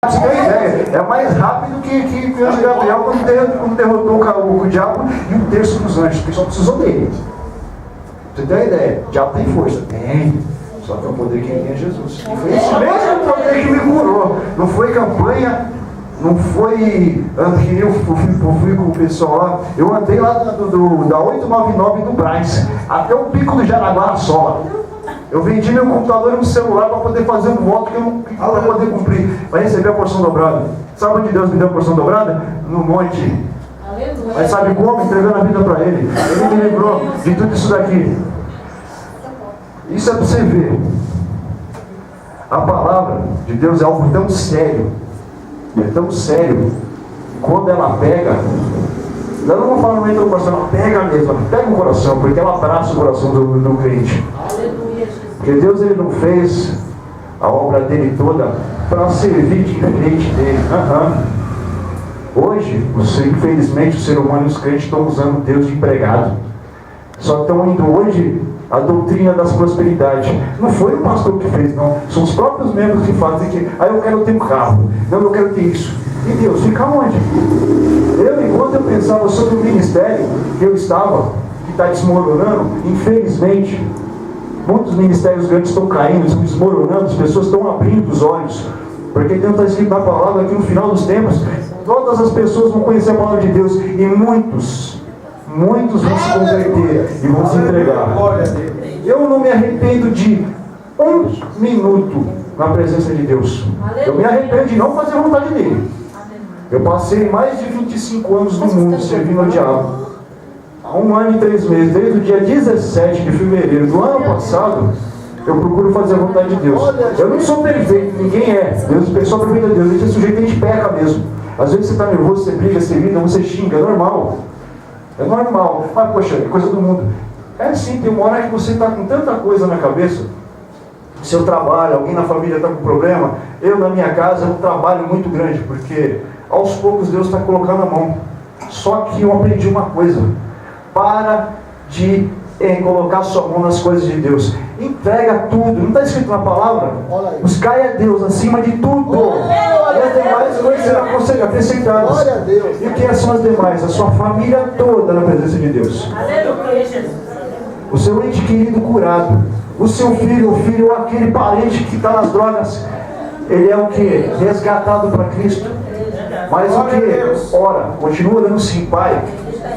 Você tem ideia? É mais rápido que o anjo Gabriel quando derrotou o diabo e um terço dos anjos, porque só precisou dele. Você tem uma ideia? O diabo tem força? Tem. Só que é o poder que tem é Jesus. E foi esse mesmo poder que me curou. Não foi campanha, não foi que eu fui com o pessoal lá. Eu andei lá da 899 do Braz até o Pico do Jaraguá só. Eu vendi meu computador e um celular para poder fazer um voto que eu não para poder cumprir, para receber a porção dobrada. Sabe onde Deus me deu a porção dobrada? No monte. Aleluia. Mas sabe como? Entregando a vida para Ele. Ele me livrou de tudo isso daqui. Isso é para você ver. A palavra de Deus é algo tão sério. É tão sério. Quando ela pega, eu não vou falar no meio do coração, ela pega mesmo, ela pega o coração, porque ela abraça o coração do crente. Porque Deus ele não fez a obra dele toda para servir de enfeite dele. Hoje, infelizmente, o ser humano e os crentes estão usando Deus de empregado. Só estão indo hoje a doutrina das prosperidades. Não foi o pastor que fez, não. São os próprios membros que fazem que, eu quero ter um carro. Não, eu quero ter isso. E Deus, fica onde? Enquanto eu pensava sobre o ministério que eu estava, que está desmoronando, infelizmente, muitos ministérios grandes estão caindo, estão desmoronando, as pessoas estão abrindo os olhos. Porque Deus está escrito na palavra que no final dos tempos, todas as pessoas vão conhecer a palavra de Deus. E muitos vão se converter e vão se entregar. Eu não me arrependo de um minuto na presença de Deus. Eu me arrependo de não fazer a vontade dele. Eu passei mais de 25 anos no mundo servindo ao diabo. Há 1 ano e 3 meses, desde o dia 17 de fevereiro do ano passado, eu procuro fazer a vontade de Deus. Eu não sou perfeito, ninguém é. Deus só perfeito a Deus. Esse sujeito a gente peca mesmo. Às vezes você está nervoso, você briga, você grita, você xinga, é normal. É normal. Mas, poxa, é coisa do mundo. É assim, tem uma hora que você está com tanta coisa na cabeça, seu trabalho, alguém na família está com problema. Eu, na minha casa, é um trabalho muito grande, porque aos poucos Deus está colocando a mão. Só que eu aprendi uma coisa. Para de colocar sua mão nas coisas de Deus. Entrega tudo. Não está escrito na palavra? Buscai a Deus acima de tudo. E as demais coisas serão acrescentadas. E o que são as demais? A sua família toda na presença de Deus. O seu ente querido curado. O seu filho, ou aquele parente que está nas drogas. Ele é o que? Resgatado para Cristo. Mas o que? Ora, continua dando sim, Pai.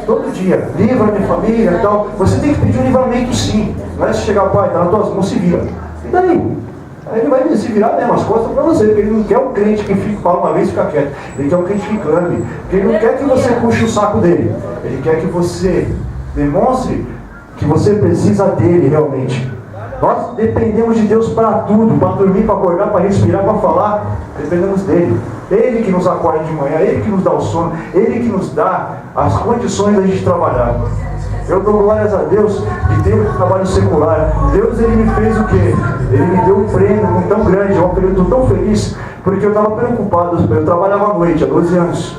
Todo dia, livra minha família e tal. Você tem que pedir um livramento sim. Não é se chegar, Pai, está nas tuas mãos, se vira. E daí? Aí ele vai se virar mesmo as costas para você, porque ele não quer um crente que fala uma vez e fica quieto. Ele quer um crente que clame. Porque ele não quer que você puxe o saco dele. Ele quer que você demonstre que você precisa dele realmente. Nós dependemos de Deus para tudo, para dormir, para acordar, para respirar, para falar. Dependemos dele. Ele que nos acorda de manhã, Ele que nos dá o sono, Ele que nos dá as condições da gente trabalhar. Eu dou glórias a Deus de ter um trabalho secular. Deus, Ele me fez o quê? Ele me deu um prêmio tão grande, eu estou tão feliz, porque eu estava preocupado. Eu trabalhava à noite, há 12 anos.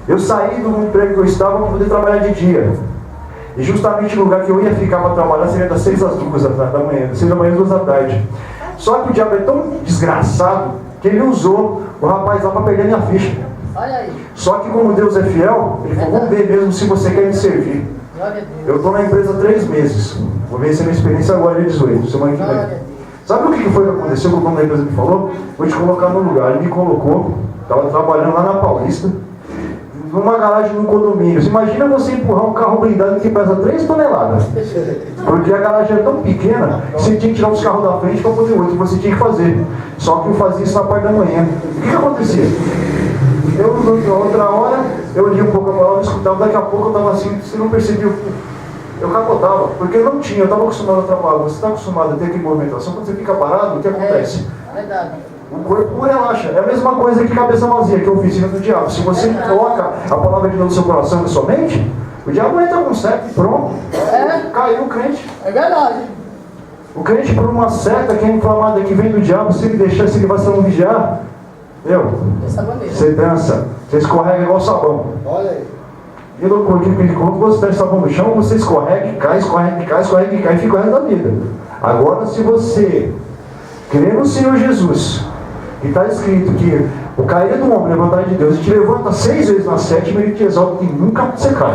Eu saí do emprego que eu estava para poder trabalhar de dia. E justamente o lugar que eu ia ficar para trabalhar seria das 6 às 2 da manhã, das 6 da manhã às 2 da tarde. Só que o diabo é tão desgraçado que ele usou o rapaz lá para perder minha ficha. Olha aí. Só que como Deus é fiel, ele falou, vamos ver mesmo se você quer me servir. Eu estou na empresa há 3 meses. Vou ver se a minha experiência agora é 18, semana que vem. Sabe o que foi que aconteceu? O dono da empresa me falou? Vou te colocar no lugar. Ele me colocou, estava trabalhando lá na Paulista, numa garagem no condomínio. Imagina você empurrar um carro blindado que pesa 3 toneladas. Porque a garagem é tão pequena que você tinha que tirar os carros da frente para poder outro. Você tinha que fazer. Só que eu fazia isso na parte da manhã. O que acontecia? Na outra hora, eu li um pouco a palavra, escutava, daqui a pouco eu estava assim, você não percebia. Eu capotava, porque não tinha, eu estava acostumado a trabalhar. Você está acostumado a ter aqui movimentação, quando você fica parado, o que acontece? É verdade. O corpo relaxa. É a mesma coisa que cabeça vazia, que é a oficina do diabo. Se você coloca a palavra de Deus no seu coração e na sua mente, o diabo entra com seta e pronto. Caiu o crente. É verdade. O crente por uma seta que é inflamada, que vem do diabo, se ele deixar, se ele vai ser um vigiar, você dança, você escorrega igual sabão. Olha aí. E eu porque quando você tem sabão no chão, você escorrega, cai, e fica o resto da vida. Agora, se você crer no Senhor Jesus, e está escrito que O cair do homem, levantar de Deus. Ele te levanta 6 vezes na 7ª, ele te exalta e nunca você cai.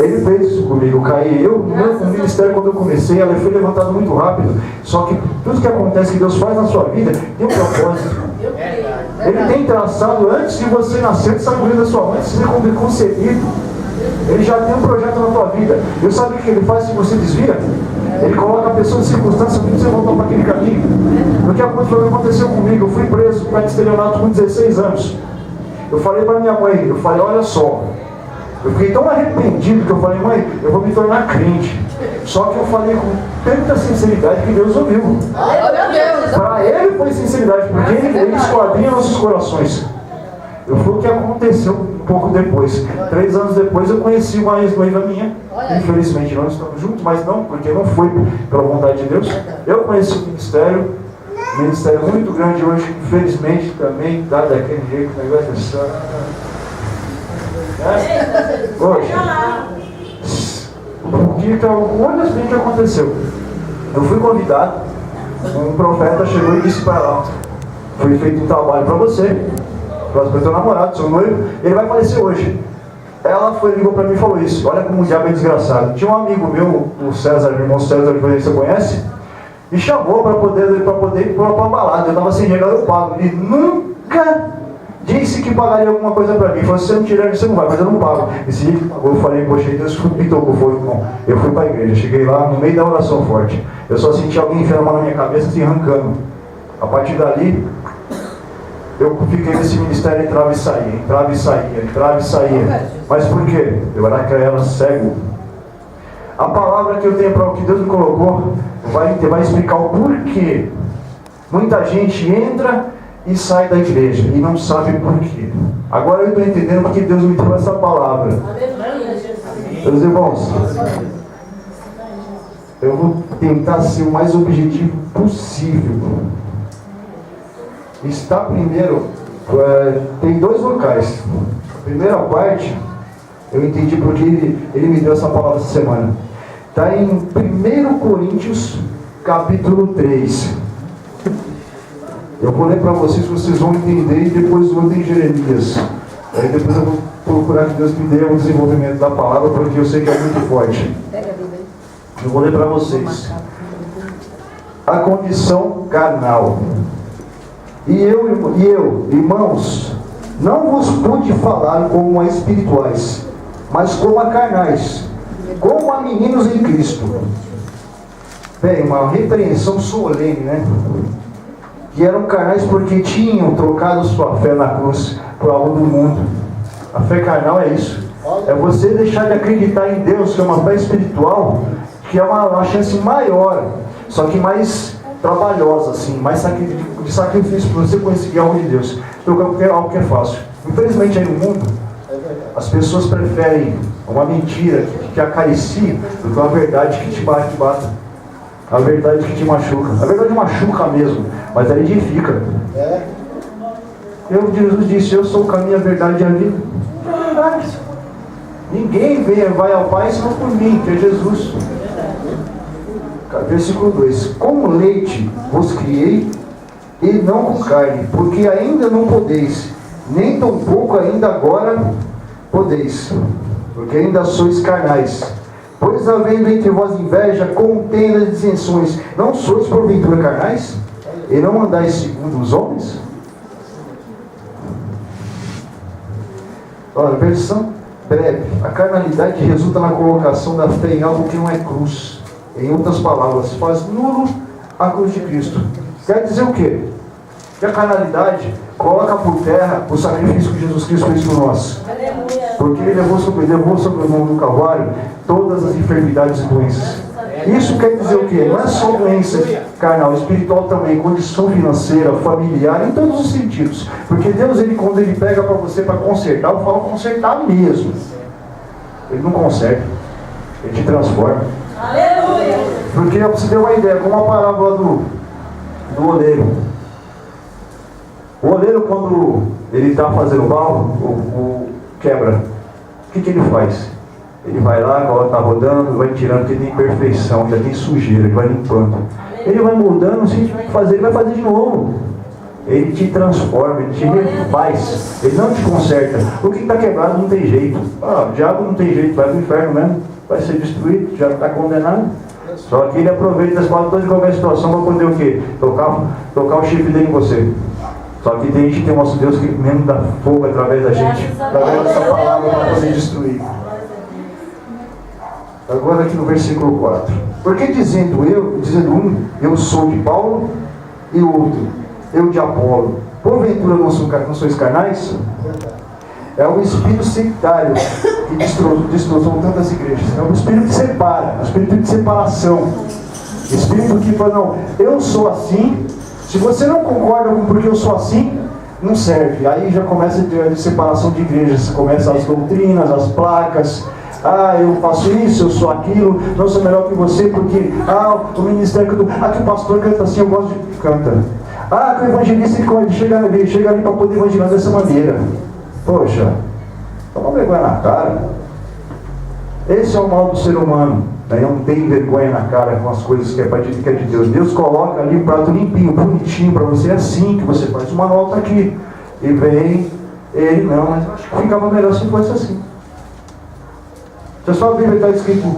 Ele fez isso comigo, eu caí. No ministério, quando eu comecei, ela foi levantada muito rápido. Só que tudo que acontece, que Deus faz na sua vida, tem um propósito. Ele tem traçado antes de você nascer, antes da vida da sua mãe, antes de ser concebido. Ele já tem um projeto na tua vida. E sabe o que ele faz se você desvia? Ele coloca a pessoa em circunstâncias para você voltar para aquele caminho. Porque aconteceu comigo. Eu fui preso para estelionato com 16 anos. Eu falei para minha mãe, olha só. Eu fiquei tão arrependido que eu falei, mãe, eu vou me tornar crente. Só que eu falei com tanta sinceridade que Deus ouviu. Para ele foi sinceridade, porque ele esquadrinha nossos corações. Eu fui o que aconteceu um pouco depois. 3 anos depois eu conheci uma ex-noiva minha. Infelizmente não estamos juntos, mas não, porque não foi pela vontade de Deus. Eu conheci o ministério muito grande hoje, infelizmente também está daquele jeito, o negócio é só. Hoje, o que aconteceu? Eu fui convidado, um profeta chegou e disse para ela: foi feito um trabalho para você, para o teu namorado, seu noivo, ele vai falecer hoje. Ela ligou para mim e falou isso. Olha como o diabo é desgraçado. Tinha um amigo meu, o César, o irmão César, que você conhece, me chamou para poder ir para uma balada. Eu estava sem dinheiro, eu pago. Ele nunca disse que pagaria alguma coisa para mim. Ele falou: se você não tirar, você não vai, mas eu não pago. Esse dia que pagou, eu falei: poxa, Deus me tocou. Foi, irmão. Eu fui para a igreja, cheguei lá no meio da oração forte. Eu só senti alguém enfiando a mão na minha cabeça, se arrancando. A partir dali, eu fiquei nesse ministério, entrava e saía. Mas por quê? Eu era cego. A palavra que eu tenho para o que Deus me colocou vai explicar o porquê. Muita gente entra e sai da igreja e não sabe por quê. Agora eu estou entendendo porque Deus me deu essa palavra. Meus irmãos, eu vou tentar ser o mais objetivo possível. Está primeiro, tem 2 locais. A primeira parte, eu entendi porque ele me deu essa palavra essa semana. Está em 1 Coríntios, capítulo 3. Eu vou ler para vocês vão entender, e depois o outro em Jeremias. Aí depois eu vou procurar que Deus me dê o desenvolvimento da palavra, porque eu sei que é muito forte. Eu vou ler para vocês. A condição carnal. E eu, irmãos, não vos pude falar como a espirituais, mas como a carnais, como a meninos em Cristo. Bem, uma repreensão solene, né? Que eram carnais porque tinham trocado sua fé na cruz por algo do mundo. A fé carnal é isso. É você deixar de acreditar em Deus, que é uma fé espiritual, que é uma chance maior, só que mais trabalhosa, assim, mais de sacrifício para você conseguir algo de Deus. Então é algo que é fácil. Infelizmente aí no mundo, as pessoas preferem uma mentira que acaricia do que uma verdade que te bate. A verdade que te machuca. A verdade machuca mesmo, mas ela edifica. Jesus disse: eu sou o caminho, a verdade e a vida. É verdade. Ninguém vai ao Pai senão por mim, que é Jesus. Versículo 2: como leite vos criei, e não com carne, porque ainda não podeis, nem tampouco ainda agora podeis, porque ainda sois carnais. Pois havendo entre vós inveja, contendas e dissensões, não sois porventura carnais? E não andais segundo os homens? Olha, versão breve. A carnalidade resulta na colocação da fé em algo que não é cruz. Em outras palavras, faz nulo a cruz de Cristo. Quer dizer o quê? Que a carnalidade coloca por terra o sacrifício que Jesus Cristo fez por nós. Porque Ele levou sobre o nome do Calvário todas as enfermidades e doenças. Isso quer dizer o quê? Não é só doença carnal, espiritual também, condição financeira, familiar, em todos os sentidos. Porque Deus, quando Ele pega para você para consertar, eu falo consertar mesmo. Ele não conserta, Ele te transforma. Aleluia! Porque para você ter uma ideia, como a parábola do oleiro. O oleiro, quando ele está fazendo barro, quebra. O que ele faz? Ele vai lá, a cola está rodando, vai tirando, porque tem imperfeição, ainda tem sujeira, ele vai limpando. Ele vai mudando, se a gente vai fazer, ele vai fazer de novo. Ele te transforma, ele te refaz, ele não te conserta. O que está quebrado não tem jeito. O diabo não tem jeito, vai para o inferno mesmo, vai ser destruído, já está condenado. Só que ele aproveita as palavras de qualquer situação para poder o quê? Tocar o chifre dele em você. Só que tem gente que tem o nosso Deus que mesmo dá fogo através da gente, através dessa palavra para poder destruir. Agora aqui no versículo 4. Porque dizendo um, eu sou de Paulo, e o outro, eu de Apolo, porventura não sois carnais? É o espírito sectário que destroçou tantas igrejas. É o espírito que separa, o espírito de separação. O espírito que fala, não, eu sou assim, se você não concorda com porque eu sou assim, não serve. Aí já começa a ter a separação de igrejas, começa as doutrinas, as placas. Eu faço isso, eu sou aquilo, não sou melhor que você porque, o ministério, que o pastor canta assim, eu gosto de canta. Que o evangelista ele chega ali para poder evangelizar dessa maneira. Poxa, toma vergonha na cara. Esse é o mal do ser humano. Não tem vergonha na cara com as coisas que é de Deus. Deus coloca ali um prato limpinho, bonitinho para você, assim que você faz uma nota aqui. E vem ele, não, mas eu acho que ficava melhor se fosse assim. Se a sua Bíblia está escrito,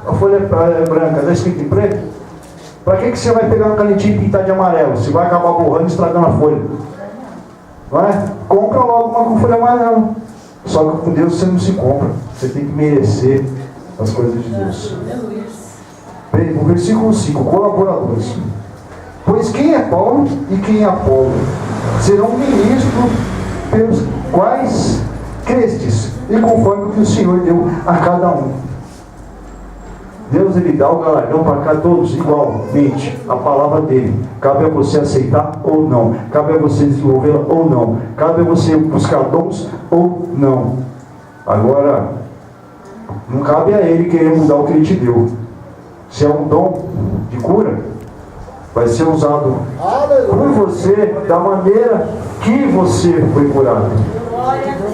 a folha é branca, está escrito em preto, para que você vai pegar uma canetinha e pintar de amarelo? Você vai acabar borrando e estragando a folha. Não é? Compra logo uma com folha amarela. Só que com Deus você não se compra. Você tem que merecer as coisas de Deus. Bem, o versículo 5, colaboradores. Pois quem é Paulo e quem é Apolo? Serão ministros pelos quais crestes, e conforme o que o Senhor deu a cada um. Deus ele dá o galardão para cá todos igualmente, a palavra dele. Cabe a você aceitar ou não, cabe a você desenvolvê-la ou não, cabe a você buscar dons ou não. Agora, não cabe a ele querer mudar o que ele te deu. Se é um dom de cura, vai ser usado por você da maneira que você foi curado.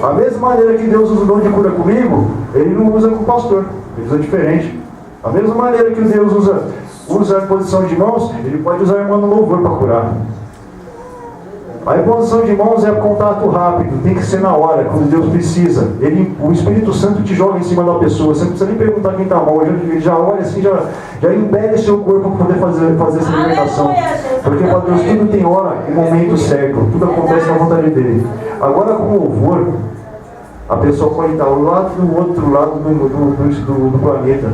A mesma maneira que Deus usa o dom de cura comigo, ele não usa com o pastor, ele usa diferente. A mesma maneira que Deus usa a imposição de mãos, ele pode usar a irmã no louvor para curar. A imposição de mãos é contato rápido, tem que ser na hora, quando Deus precisa. O Espírito Santo te joga em cima da pessoa, você não precisa nem perguntar quem está mal, ele já olha assim, já impede seu corpo para poder fazer essa libertação. Porque para Deus tudo tem hora e momento certo, tudo acontece na vontade dele. Agora com o louvor, a pessoa pode estar lá do outro lado do planeta.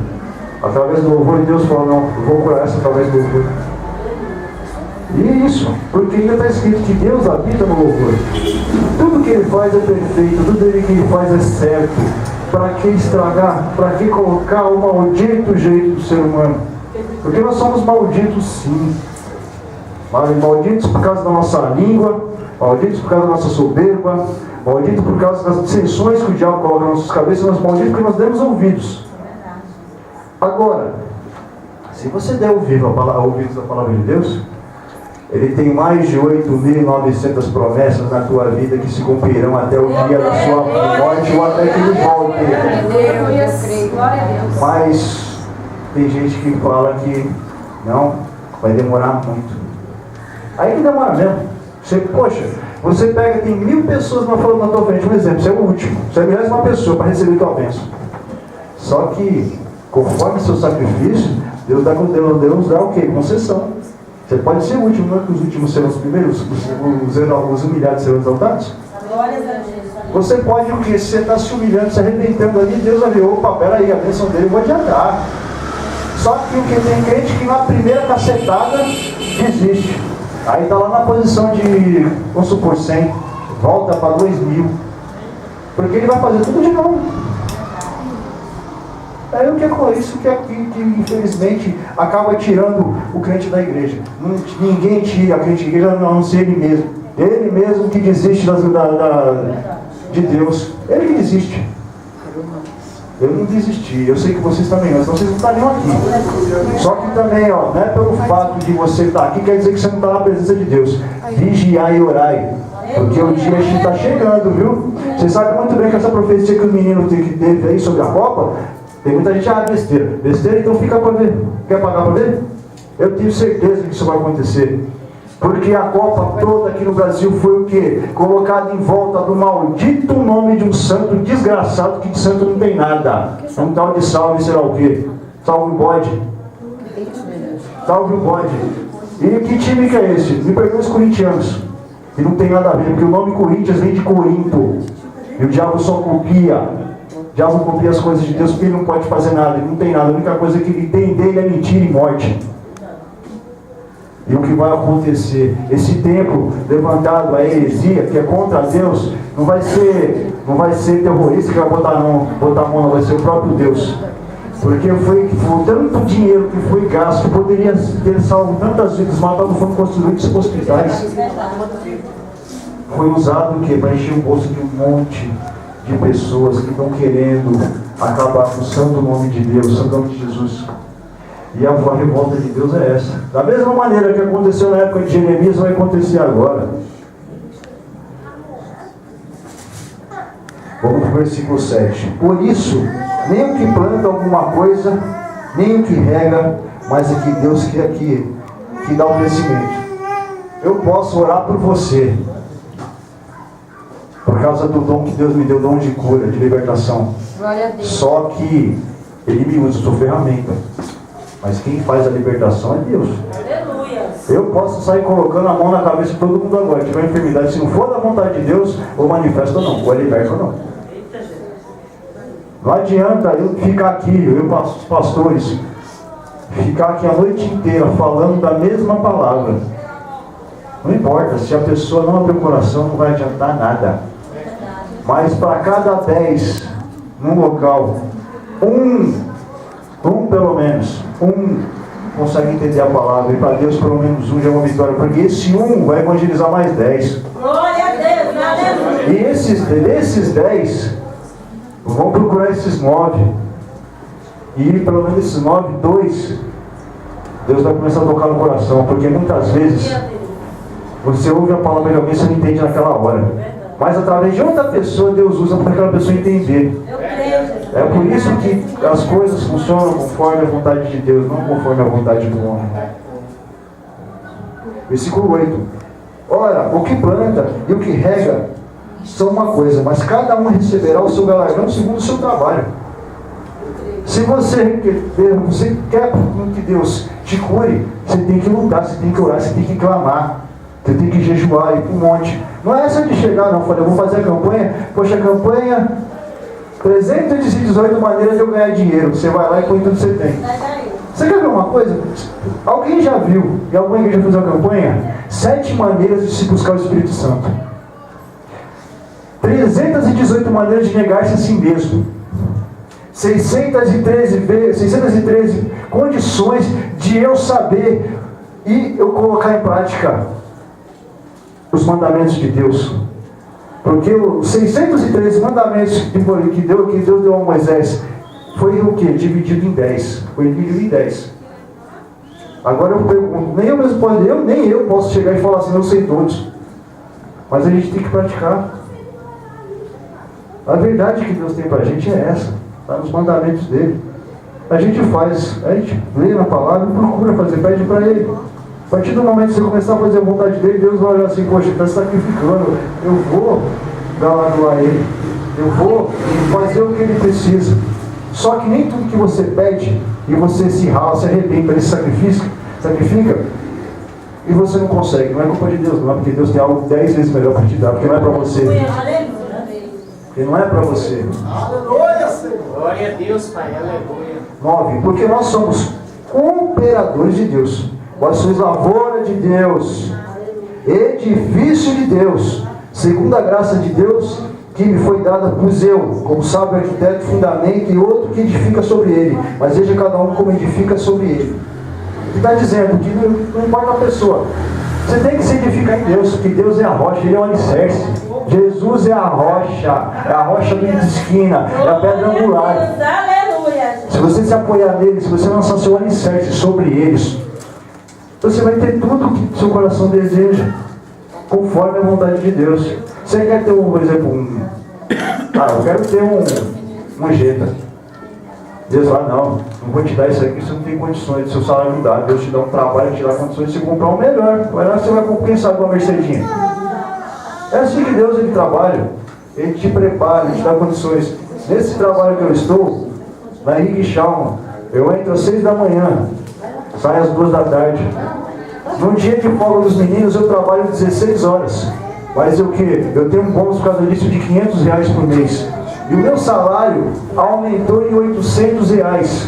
Através do louvor, Deus fala, não, eu vou curar essa através do louvor. E isso, porque ainda está escrito que Deus habita no louvor. Tudo que ele faz é perfeito, tudo que ele faz é certo. Para que estragar? Para que colocar o maldito jeito do ser humano? Porque nós somos malditos sim. Malditos por causa da nossa língua, malditos por causa da nossa soberba, malditos por causa das dissensões que o diabo coloca nas nossas cabeças, mas malditos porque nós demos ouvidos. Agora, se você der ouvidos à palavra de Deus, ele tem mais de 8.900 promessas na tua vida que se cumprirão até o dia da sua morte ou até que ele volte. Mas tem gente que fala que não, vai demorar muito. Aí que demora mesmo. Você pega, tem 1.000 pessoas falando na tua frente, um exemplo, você é o último, você é mais uma pessoa para receber tua bênção. Só que, conforme seu sacrifício, Deus dá o quê? Concessão. Você pode ser o último, não é que os últimos serão os primeiros, os humilhados serão exaltados? Você pode o quê? Você está se humilhando, se arrebentando ali, Deus vai ver, opa, peraí, a bênção dele eu vou adiantar. Só que o que tem crente que na primeira cacetada desiste. Aí está lá na posição de, vamos supor, 100, volta para 2.000. Porque ele vai fazer tudo de novo. É o que é isso que infelizmente acaba tirando o crente da igreja. Ninguém tira a crente da igreja, a não ser ele mesmo. Ele mesmo que desiste de Deus. Ele que desiste. Eu não desisti, eu sei que vocês também não, senão vocês não estariam aqui. Só que também, não é pelo fato de você estar aqui, quer dizer que você não está na presença de Deus. Vigiai e orai. Porque o dia está chegando, viu? Você sabe muito bem que essa profecia que o menino teve aí sobre a Copa, tem muita gente, besteira. Besteira, então fica para ver. Quer pagar para ver? Eu tenho certeza que isso vai acontecer. Porque a Copa toda aqui no Brasil foi o quê? Colocada em volta do maldito nome de um santo desgraçado, que de santo não tem nada. Um tal de salve, será o quê? Salve o bode. Salve o bode. E que time que é esse? Me perguntam os corintianos. E não tem nada a ver, porque o nome Corinthians vem de Corinto. E o diabo só copia. O diabo copia as coisas de Deus, porque ele não pode fazer nada, ele não tem nada. A única coisa que ele tem dele é mentira e morte. E o que vai acontecer? Esse templo levantado, a heresia, que é contra Deus, não vai ser terrorista que vai botar a mão, não, vai ser o próprio Deus. Porque foi tanto dinheiro que foi gasto, que poderia ter salvo tantas vidas, matado, foram construídos hospitais. Foi usado o quê? Para encher o bolso de um monte de pessoas que estão querendo acabar com o santo nome de Deus, o santo nome de Jesus. E a revolta de Deus é essa. Da mesma maneira que aconteceu na época de Jeremias, vai acontecer agora. Vamos para o versículo 7. Por isso, nem o que planta alguma coisa, nem o que rega, mas é que Deus que dá o crescimento. Eu posso orar por você, por causa do dom que Deus me deu, dom de cura, de libertação. Glória a Deus. Só que Ele me usa, eu sou ferramenta. Mas quem faz a libertação é Deus. Aleluia. Eu posso sair colocando a mão na cabeça de todo mundo agora. Se tiver enfermidade, se não for da vontade de Deus, ou manifesta ou não, ou é liberta ou não. Não adianta eu ficar aqui, eu e os pastores, ficar aqui a noite inteira falando da mesma palavra. Não importa, se a pessoa não abrir o coração, não vai adiantar nada. Mas para cada 10 num local, um pelo menos, consegue entender a palavra, e para Deus pelo menos um já é uma vitória, porque esse vai evangelizar mais 10. Glória a Deus, aleluia. E esses 10 vão procurar esses 9, e pelo menos esses 9, 2, Deus vai começar a tocar no coração, porque muitas vezes você ouve a palavra de alguém e você não entende naquela hora, mas através de outra pessoa Deus usa para aquela pessoa entender. Eu creio. É por isso que as coisas funcionam conforme a vontade de Deus, não conforme a vontade do homem. Versículo 8. Ora, o que planta e o que rega são uma coisa, mas cada um receberá o seu galardão segundo o seu trabalho. Se você quer que Deus te cure, você tem que lutar, você tem que orar, você tem que clamar, você tem que jejuar, ir para um monte. Não é essa de chegar, não. Falei, eu vou fazer a campanha. Poxa, a campanha 318 maneiras de eu ganhar dinheiro. Você vai lá e põe tudo que você tem. Você quer ver uma coisa? Alguém já viu, e alguém já fez uma campanha? 7 maneiras de se buscar o Espírito Santo. 318 maneiras de negar-se a si mesmo. 613 condições de eu saber e eu colocar em prática os mandamentos de Deus. Porque os 613 mandamentos que Deus deu a Moisés foi o que? Dividido em 10. Foi dividido em 10. Agora eu pergunto, nem eu posso chegar e falar assim, eu sei todos. Mas a gente tem que praticar. A verdade que Deus tem para a gente é essa. Está nos mandamentos dele. A gente faz, a gente lê na palavra e procura fazer, pede para ele. A partir do momento que você começar a fazer a vontade dele, Deus vai olhar assim, poxa, está sacrificando, eu vou galardoar ele, eu vou fazer o que ele precisa. Só que nem tudo que você pede e você se rala, se arrepende para ele sacrifica, e você não consegue. Não é culpa de Deus, não é porque Deus tem algo 10 vezes melhor para te dar, porque não é para você. Porque não é para você. Aleluia, Senhor. Glória a Deus, Pai. Aleluia. 9. Porque nós somos cooperadores de Deus. Vós sois lavoura de Deus, edifício de Deus, segundo a graça de Deus que me foi dada, pus eu, como sábio arquiteto, fundamento, e outro que edifica sobre ele. Mas veja cada um como edifica sobre ele. Ele está dizendo que não importa a pessoa, você tem que se edificar em Deus, porque Deus é a rocha, Ele é o alicerce. Jesus é a rocha de esquina, é a pedra angular. Se você se apoiar nele, se você lançar seu alicerce sobre eles, você vai ter tudo que seu coração deseja, conforme a vontade de Deus. Você quer ter, por exemplo, eu quero ter um Jetta. Deus fala, não vou te dar isso aqui, você não tem condições, seu salário não dá. Deus te dá um trabalho, te dá condições de você comprar o melhor. Agora você vai compensar com uma Mercedinha. É assim que Deus ele trabalha. Ele te prepara, ele te dá condições. Nesse trabalho que eu estou, na Henrique Schalman, eu entro às 6 da manhã, saio às 2 da tarde. Num dia de folga dos meninos, eu trabalho 16 horas. Mas o que? Eu tenho um bônus por causa disso de R$500 por mês. E o meu salário aumentou em R$800.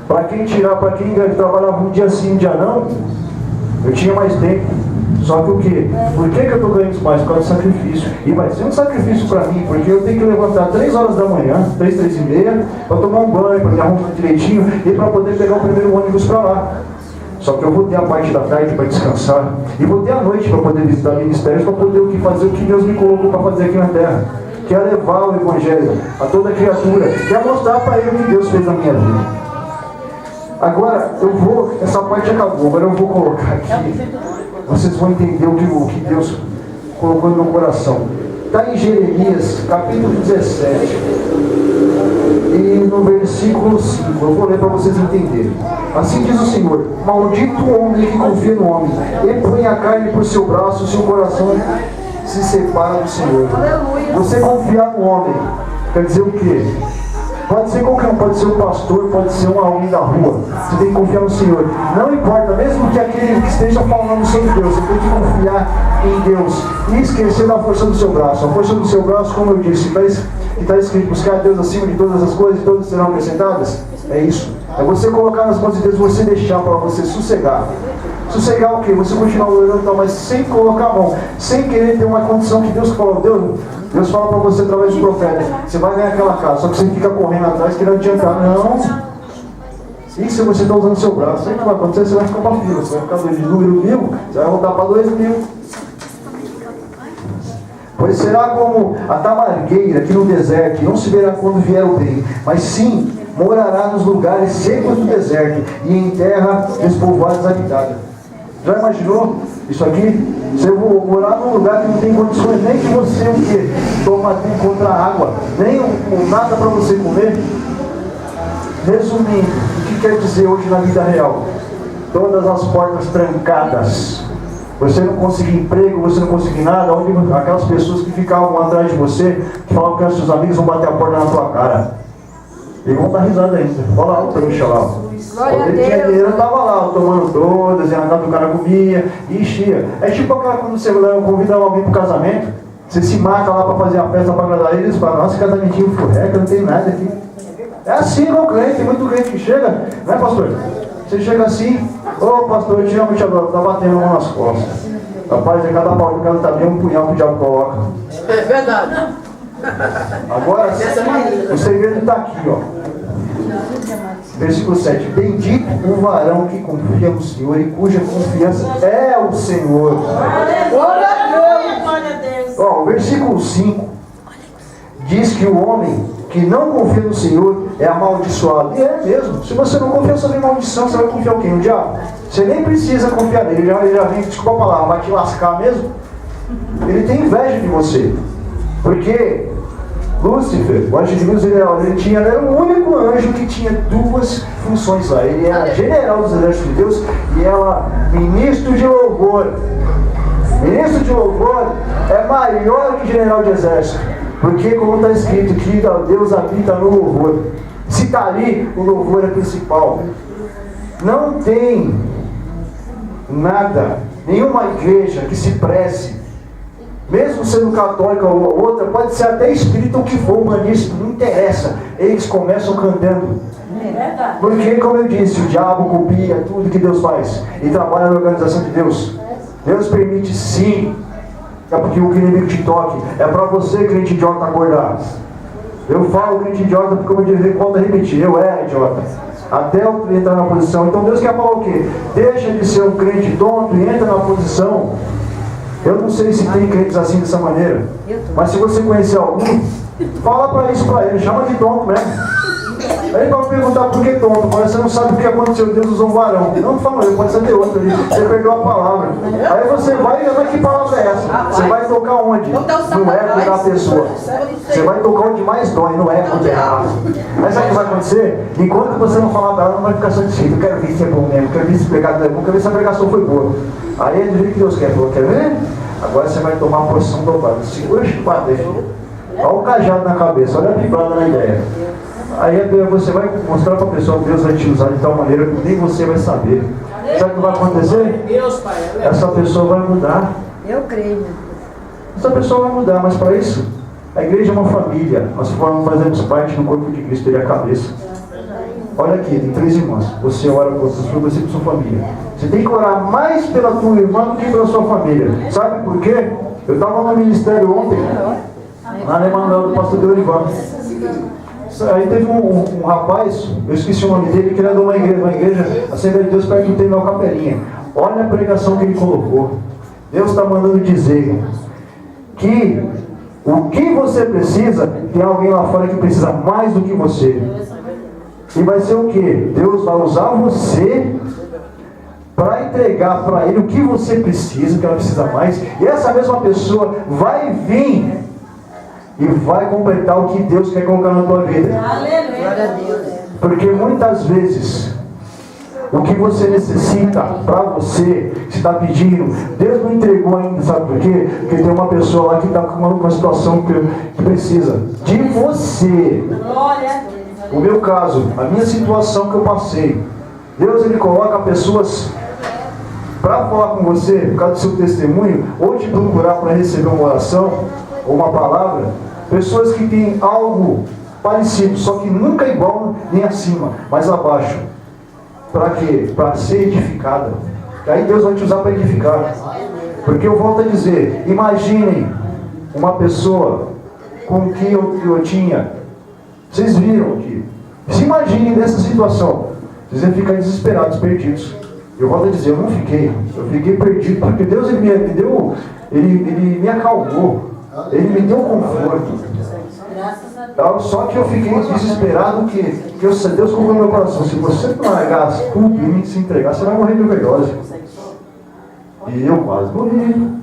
Para quem trabalhava um dia sim, um dia não, eu tinha mais tempo. Só que o quê? Por que eu estou ganhando isso mais? Por causa do sacrifício. E vai ser um sacrifício para mim, porque eu tenho que levantar 3 horas da manhã, 3h30, para tomar um banho, para me arrumar direitinho e para poder pegar o primeiro ônibus para lá. Só que eu vou ter a parte da tarde para descansar. E vou ter a noite para poder visitar ministérios, para poder fazer o que Deus me colocou para fazer aqui na terra. Que é levar o Evangelho a toda criatura. Que é mostrar para ele o que Deus fez na minha vida. Agora, essa parte acabou, agora eu vou colocar aqui. Vocês vão entender o que Deus colocou no meu coração. Está em Jeremias, capítulo 17. E no versículo 5, eu vou ler para vocês entenderem. Assim diz o Senhor: maldito o homem que confia no homem, e põe a carne por seu braço, seu coração se separa do Senhor. Você confiar no homem, quer dizer o quê? Pode ser qualquer um, pode ser um pastor, pode ser alguém da rua. Você tem que confiar no Senhor. Não importa, mesmo que aquele que esteja falando sobre Deus, você tem que confiar em Deus e esquecer da força do seu braço. A força do seu braço, como eu disse, está escrito: buscar a Deus acima de todas as coisas e todas serão acrescentadas. É isso. É você colocar nas mãos de Deus, você deixar para você sossegar. Sossegar o quê? Você continuar orando, mas sem colocar a mão, sem querer ter uma condição que Deus falou. Deus fala para você através do profeta: você vai ganhar aquela casa, só que você fica correndo atrás, querendo adiantar. Não. E se você está usando o seu braço, sempre vai acontecer, você vai ficar para fila. Você vai ficar de número 1000, você vai voltar para 2000. Pois será como a tamargueira que no deserto, não se verá quando vier o bem, mas sim morará nos lugares secos do deserto e em terra despovoada e deshabitada. Já imaginou isso aqui? Você vai morar num lugar que não tem condições nem que você encontrar água, nem nada para você comer. Resumindo, o que quer dizer hoje na vida real? Todas as portas trancadas. Você não conseguir emprego, você não conseguir nada. Aquelas pessoas que ficavam atrás de você, que falavam que os seus amigos vão bater a porta na tua cara. E vão dar risada ainda. Olha lá o trouxa lá. Quando ele tinha dinheiro, estava lá, tomando todas, e a do cara comia, e enchia. É tipo aquela quando você convida alguém para o casamento, você se mata lá para fazer a festa para agradar eles, e fala: nossa, casamentinho furreca, não tem nada aqui. É assim com o crente, tem muito crente que chega, não é, pastor? Você chega assim: ô pastor, eu te amo, te adoro, tá batendo a mão nas costas. Rapaz, é cada pau do cara tá bem um punhal que o diabo coloca. É verdade. Agora, o segredo está aqui, ó. Versículo 7. Bendito o varão que confia no Senhor e cuja confiança é o Senhor. Glória a Deus. Ó, o versículo 5 diz que o homem que não confia no Senhor é amaldiçoado. E é mesmo. Se você não confia sobre maldição, você vai confiar o quê? No diabo? Você nem precisa confiar nele. Ele já vem, desculpa a palavra, vai te lascar mesmo. Ele tem inveja de você. Porque Lúcifer, o anjo de luz, ele era o único anjo que tinha duas funções lá. Ele era general dos exércitos de Deus e ela ministro de louvor. Ministro de louvor é maior que general de exército. Porque, como está escrito, que Deus habita no louvor. Se está ali, o louvor é principal. Não tem nada, nenhuma igreja que se preze, mesmo sendo católica ou outra, pode ser até espírita ou que for, humanista, não interessa. Eles começam cantando. Porque, como eu disse, o diabo copia tudo que Deus faz e trabalha na organização de Deus. Deus permite sim. É porque o inimigo te toque. É para você, crente idiota, acordar. Eu falo crente idiota porque, como eu disse, volto a repetir, eu era idiota. Até eu entrar na posição. Então Deus quer falar o quê? Deixa de ser um crente tonto e entra na posição. Eu não sei se tem crentes assim dessa maneira, mas se você conhecer algum, fala para isso para ele, chama de tonto mesmo. Aí ele vai perguntar por que tonto, mas você não sabe o que aconteceu, Deus usou um varão. Não fala, pode ser de outro ali, você perdeu a palavra. Aí você vai, mas que palavra é essa? Você vai tocar onde? No eco da pessoa. Você vai tocar onde mais dói, no eco dela. Mas sabe o que vai acontecer? Enquanto você não falar dela, não vai ficar satisfeito. Eu quero ver se é bom mesmo, quero ver se pregado é bom, quero ver se a pregação foi boa. Aí é do jeito que Deus quer. Falou, quer ver? Agora você vai tomar a posição dobrada. Segura o padre. Olha o cajado na cabeça, olha a biblada na ideia. Aí você vai mostrar para a pessoa que Deus vai te usar de tal maneira que nem você vai saber. Sabe o que vai acontecer? Essa pessoa vai mudar. Eu creio. Essa pessoa vai mudar, mas para isso, a igreja é uma família. Nós fazemos parte do corpo de Cristo, ele é a cabeça. Olha aqui, tem 3 irmãs. Você ora por você e por sua família. Você tem que orar mais pela tua irmã do que pela sua família. Sabe por quê? Eu estava no ministério ontem, lá na Emanuel, do pastor Deorivan. Aí teve um rapaz, eu esqueci o nome dele, que era de uma igreja, a Assembleia de Deus, perto do Terminal Capelinha. Olha a pregação que ele colocou. Deus está mandando dizer que o que você precisa, tem alguém lá fora que precisa mais do que você. E vai ser o que? Deus vai usar você para entregar para ele o que você precisa, que ela precisa mais. E essa mesma pessoa vai vir e vai completar o que Deus quer colocar na tua vida. Aleluia. Porque muitas vezes o que você necessita para você, que está pedindo, Deus não entregou ainda, sabe por quê? Porque tem uma pessoa lá que está com uma situação que precisa de você. Glória a Deus. O meu caso, a minha situação que eu passei, Deus ele coloca pessoas para falar com você, por causa do seu testemunho, ou te procurar para receber uma oração ou uma palavra, pessoas que têm algo parecido, só que nunca igual nem acima, mas abaixo. Para quê? Para ser edificada. E aí Deus vai te usar para edificar. Porque eu volto a dizer, imaginem uma pessoa com que eu tinha. Vocês viram que, se imaginem nessa situação, vocês iam ficar desesperados, perdidos. Eu volto a dizer, eu não fiquei, eu fiquei perdido, porque Deus ele me acalmou, Ele me deu conforto. Só que eu fiquei desesperado que Deus colocou no meu coração, se você não largar tudo e se entregar, você vai morrer de overdose. E eu quase morri.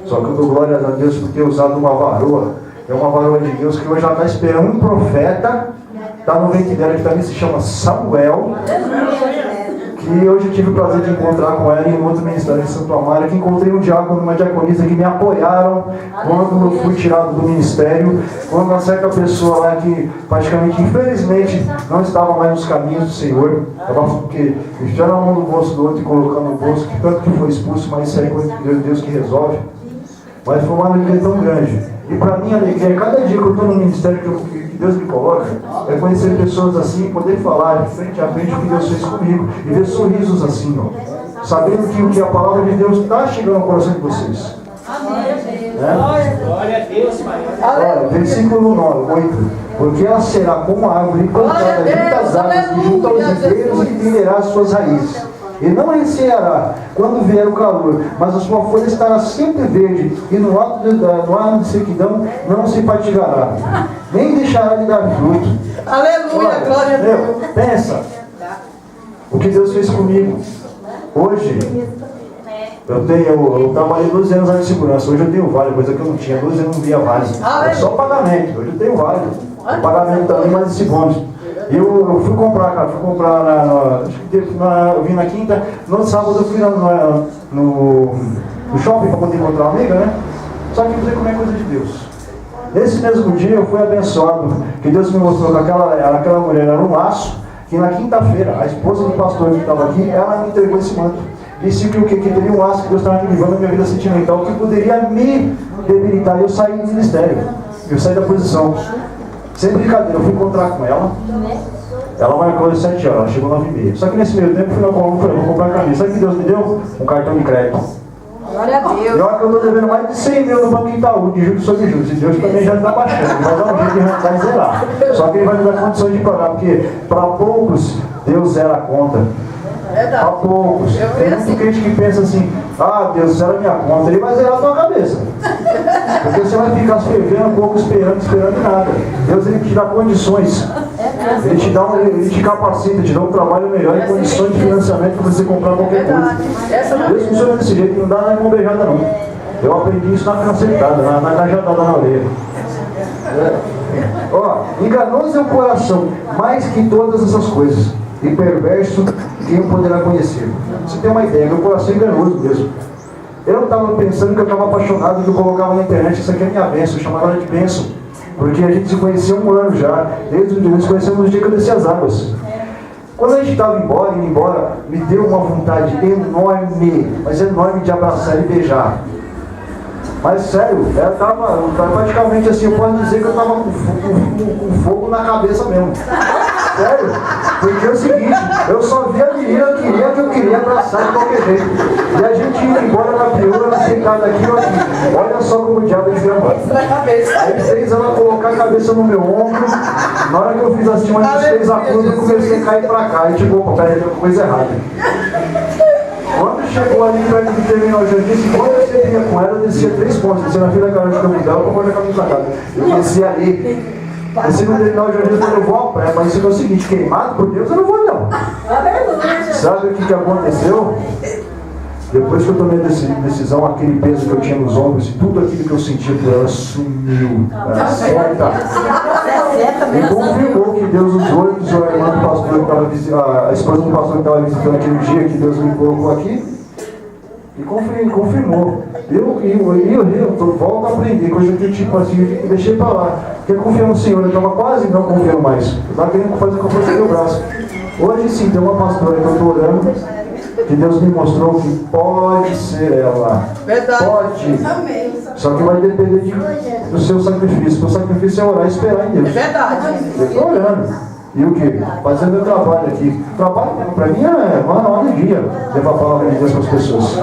Só que eu dou glórias a Deus por ter usado uma varoa. É uma varoa de Deus que hoje já está esperando um profeta. Está no ventre dela, que também se chama Samuel. Que hoje eu tive o prazer de encontrar com ela em um outro ministério de Santo Amaro, que encontrei um diácono e uma diaconisa que me apoiaram quando eu fui tirado do ministério, quando uma certa pessoa lá que praticamente, infelizmente, não estava mais nos caminhos do Senhor, porque enfiaram a mão no bolso do outro e colocando no bolso, que tanto que foi expulso, mas isso aí é coisa de Deus que resolve. Mas foi uma alegria tão grande. E para mim a alegria, cada dia que eu estou no ministério que Deus me coloca, é conhecer pessoas assim, poder falar de frente a frente o que Deus fez comigo, e ver sorrisos assim, ó, sabendo que o que a palavra de Deus está chegando ao coração de vocês. Amém. Glória a Deus, Pai. Olha, versículo 9, 8. Porque ela será como a árvore plantada junto às águas e junto aos ribeiros e tenderá as suas raízes. E não receará quando vier o calor, mas a sua folha estará sempre verde, e no ano de sequidão não se fatigará, nem deixará de dar fruto. Aleluia, glória a Deus. Pensa o que Deus fez comigo. Hoje, eu trabalhei 12 anos na segurança, hoje eu tenho vale, coisa que eu não tinha, 12 anos eu não via vale. É só pagamento, hoje eu tenho vale. O pagamento também, mais esse bônus. Eu fui comprar, cara, eu vim na quinta, no outro sábado eu fui no shopping para poder encontrar uma amiga, né? Só que não sei como é coisa de Deus. Nesse mesmo dia eu fui abençoado, que Deus me mostrou que aquela mulher era um laço, que na quinta-feira, a esposa do pastor que estava aqui, ela me entregou esse manto. Disse que teria um laço que Deus estava me livrando da minha vida sentimental, que poderia me debilitar. E eu saí do ministério, eu saí da posição. Sem brincadeira, eu fui encontrar com ela. Ela marcou às 7 horas, ela chegou às 9h30. Só que nesse meio tempo eu fui na Colômbia e falei, vou comprar camisa. Sabe o que Deus me deu? Um cartão de crédito. Glória a Deus. E olha que eu estou devendo mais de 100 mil no Banco Itaú, de juros sobre juros. E Deus também já está baixando. Ele vai dar um jeito de arrancar e zerar. Só que Ele vai me dar condições de pagar, porque para poucos Deus zera a conta. Para poucos. Tem muito crente que pensa assim, ah, Deus zera a minha conta. Ele vai zerar a tua cabeça. Porque você vai ficar se fervendo um pouco, esperando nada. Deus ele te dá condições. Ele te capacita, te dá um trabalho melhor em condições de financiamento para você comprar qualquer coisa. Deus funciona desse jeito, não dá na mão beijada não. Eu aprendi isso na cancetada, na cajadada na orelha. Ó, enganoso é o coração, mais que todas essas coisas, e perverso, quem o poderá conhecer? Você tem uma ideia, meu coração é enganoso mesmo. Eu estava pensando que eu estava apaixonado, que eu colocava na internet, isso aqui é minha bênção, eu chamava ela de bênção, porque a gente se conhecia um ano já, desde o dia que nos conhecemos no dia que eu desci as águas. Quando a gente estava indo embora, me deu uma vontade enorme, mas enorme de abraçar e beijar. Mas sério, ela estava praticamente assim, eu posso dizer que eu estava com fogo na cabeça mesmo. Sério, porque é o seguinte, eu só vi a menina que eu queria abraçar de qualquer jeito. E a gente ia embora na pior, sentada aqui ou aqui. Olha só como o diabo é desgramado. Aí fez ela colocar a cabeça no meu ombro. Na hora que eu fiz assim, uma gente fez a cruz, eu comecei a cair pra cá. E tipo, opa, peraí, tem coisa errada. Quando chegou ali perto do terminal, eu já disse, quando eu descia com ela, eu descia 3 pontos. Descia na fila da garagem que eu mudava, eu vou na caminho da casa. Eu descia ali. Desci no terminal de Jorginho, eu vou ao pé, mas isso é o seguinte, queimado por Deus, eu não vou não. Sabe o que aconteceu? Depois que eu tomei a decisão, aquele peso que eu tinha nos ombros e tudo aquilo que eu sentia por ela sumiu. Certa. E confirmou que Deus usou a irmã do pastor que estava visitando, a esposa do pastor que estava visitando aquele dia que Deus me colocou aqui. E confirmou. Eu volto a aprender, coisa que tipo assim, eu deixei para lá. Porque eu confio no Senhor, eu estava quase não confiando mais. Eu estava querendo fazer com a força do meu braço. Hoje sim, tem uma pastora que eu estou orando, que Deus me mostrou que pode ser ela. Verdade. Pode. Só que vai depender do seu sacrifício. O sacrifício é orar e esperar em Deus. É verdade. Eu estou orando. E o quê? Fazendo meu trabalho aqui. Trabalho, para mim, é uma alegria levar a palavra de Deus para as pessoas.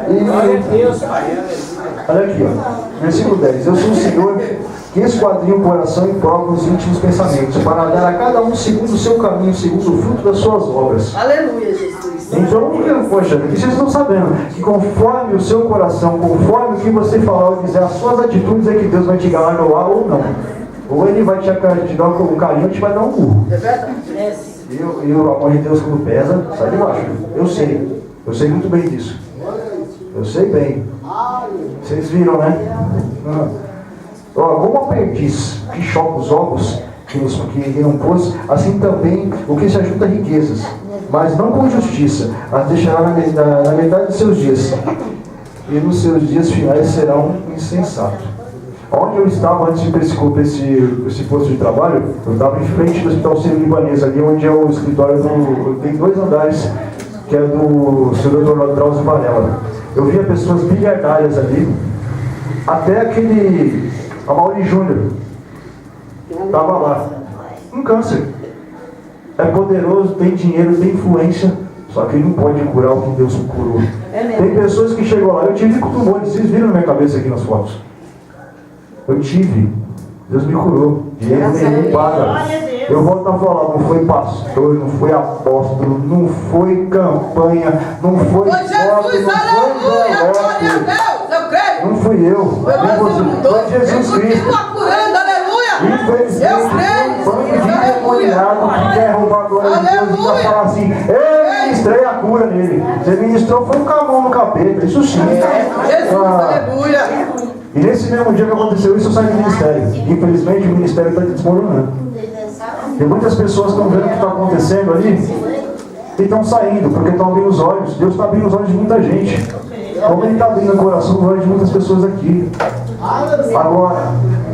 Glória a Deus, Pai. Olha aqui, ó. Versículo 10. Eu sou o Senhor que esquadrinha o coração e prova os íntimos pensamentos, para dar a cada um segundo o seu caminho, segundo o fruto das suas obras. Aleluia, Jesus. Então, poxa, aqui vocês estão sabendo que conforme o seu coração, conforme o que você falar ou dizer, as suas atitudes é que Deus vai te galardoar ou não. Ou Ele vai te dar um carinho ou te vai dar um burro. É verdade. E o amor de Deus quando pesa, sai de baixo. Eu sei muito bem disso. Eu sei bem. Vocês viram, né? Como a perdiz que choca os ovos que não pôs, assim também o que se ajunta a riquezas, mas não com justiça, as deixará na metade dos seus dias, e nos seus dias finais será um insensato. Onde eu estava antes de ir para esse posto de trabalho, eu estava em frente do Hospital Sírio-Libanês, ali onde é o escritório tem 2 andares, que é do Sr. Dr. Drauzio Varela. Eu via pessoas bilhardárias ali, até aquele Amaury Júnior estava lá, um câncer. É poderoso, tem dinheiro, tem influência, só que ele não pode curar o que Deus curou. Tem pessoas que chegam lá, eu tive tumores, vocês viram na minha cabeça aqui nas fotos. Eu tive, Deus me curou, dinheiro nenhum paga. Eu volto a falar, não foi pastor, não foi apóstolo, não foi campanha, não foi foto, não foi envelope. Não fui eu, foi Jesus Cristo. Infelizmente, um bando de endemoniado que quer roubar a glória de Deus e vai falar assim, eu ministrei a cura nele. Você ministrou, foi um camão no capeta, isso sim. Jesus, aleluia. E nesse mesmo dia que aconteceu isso, eu saí do ministério. Infelizmente, o ministério está desmoronando. Tem muitas pessoas que estão vendo o que está acontecendo ali e estão saindo, porque estão abrindo os olhos. Deus está abrindo os olhos de muita gente. Como Ele está abrindo o coração dos olhos de muitas pessoas aqui. Agora,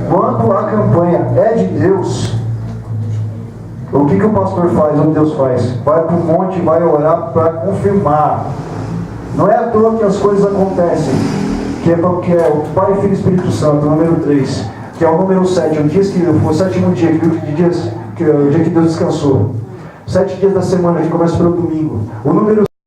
quando a campanha é de Deus, o que o pastor faz, ou Deus faz? Vai para o monte e vai orar para confirmar. Não é à toa que as coisas acontecem. Que é o Pai, Filho e Espírito Santo, número 3, que é o número 7, o sétimo dia, o dia que Deus descansou. 7 dias da semana, que começa pelo domingo. O número